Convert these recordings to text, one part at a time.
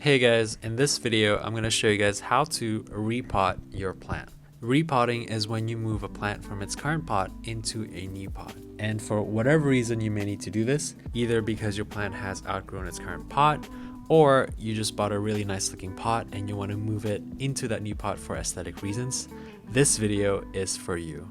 Hey guys, in this video I'm going to show you guys how to repot your plant. Repotting is when you move a plant from its current pot into a new pot. And for whatever reason you may need to do this, either because your plant has outgrown its current pot, or you just bought a really nice looking pot and you want to move it into that new pot for aesthetic reasons, this video is for you.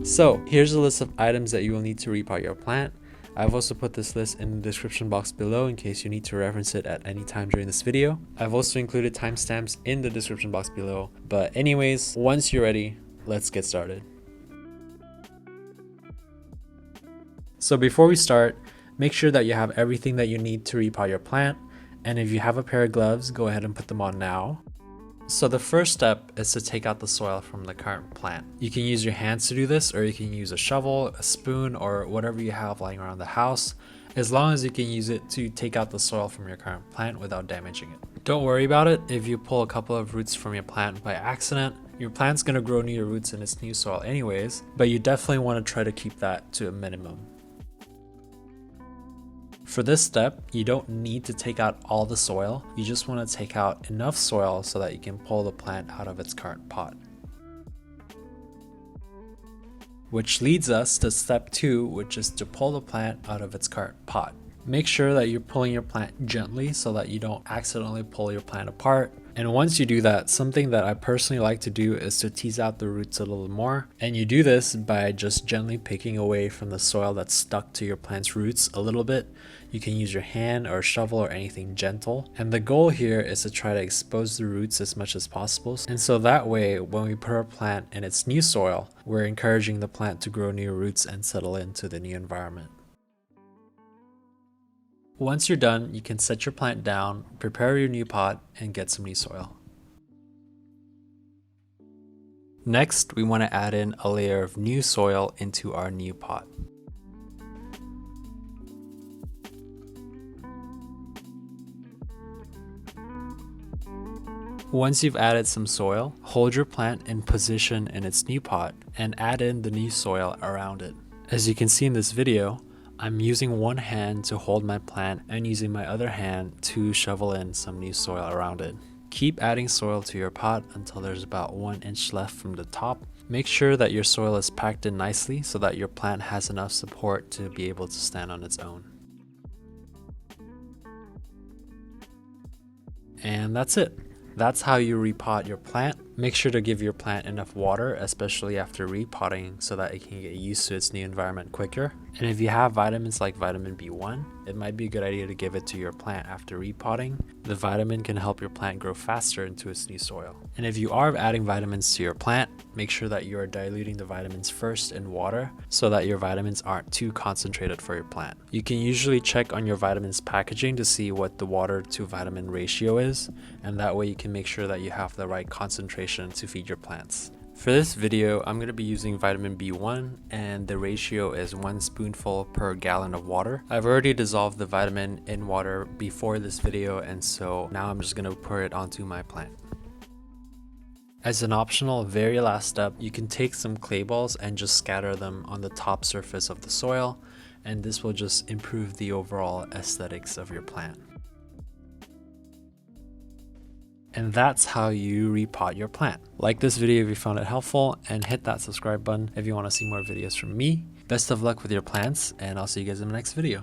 So here's a list of items that you will need to repot your plant. I've also put this list in the description box below in case you need to reference it at any time during this video. I've also included timestamps in the description box below. But anyways, once you're ready, let's get started. So before we start, make sure that you have everything that you need to repot your plant. And if you have a pair of gloves, go ahead and put them on now. So the first step is to take out the soil from the current plant. You can use your hands to do this, or you can use a shovel, a spoon, or whatever you have lying around the house, as long as you can use it to take out the soil from your current plant without damaging it. Don't worry about it if you pull a couple of roots from your plant by accident. Your plant's gonna grow new roots in its new soil anyways, but you definitely wanna try to keep that to a minimum. For this step, you don't need to take out all the soil, you just want to take out enough soil so that you can pull the plant out of its current pot. Which leads us to step 2, which is to pull the plant out of its current pot. Make sure that you're pulling your plant gently so that you don't accidentally pull your plant apart. And once you do that, something that I personally like to do is to tease out the roots a little more. And you do this by just gently picking away from the soil that's stuck to your plant's roots a little bit. You can use your hand or a shovel or anything gentle. And the goal here is to try to expose the roots as much as possible. And so that way, when we put our plant in its new soil, we're encouraging the plant to grow new roots and settle into the new environment. Once you're done, you can set your plant down, prepare your new pot, and get some new soil. Next, we want to add in a layer of new soil into our new pot. Once you've added some soil, hold your plant in position in its new pot and add in the new soil around it. As you can see in this video, I'm using one hand to hold my plant and using my other hand to shovel in some new soil around it. Keep adding soil to your pot until there's about 1 inch left from the top. Make sure that your soil is packed in nicely so that your plant has enough support to be able to stand on its own. And that's it. That's how you repot your plant. Make sure to give your plant enough water, especially after repotting, so that it can get used to its new environment quicker. And if you have vitamins like vitamin B1, it might be a good idea to give it to your plant after repotting. The vitamin can help your plant grow faster into its new soil. And if you are adding vitamins to your plant, make sure that you are diluting the vitamins first in water so that your vitamins aren't too concentrated for your plant. You can usually check on your vitamins packaging to see what the water to vitamin ratio is, and that way you can make sure that you have the right concentration to feed your plants. For this video, I'm going to be using vitamin B1 and the ratio is 1 spoonful per gallon of water. I've already dissolved the vitamin in water before this video, and so now I'm just going to pour it onto my plant. As an optional very last step, you can take some clay balls and just scatter them on the top surface of the soil, and this will just improve the overall aesthetics of your plant. And that's how you repot your plant. Like this video if you found it helpful, and hit that subscribe button if you want to see more videos from me. Best of luck with your plants, and I'll see you guys in the next video.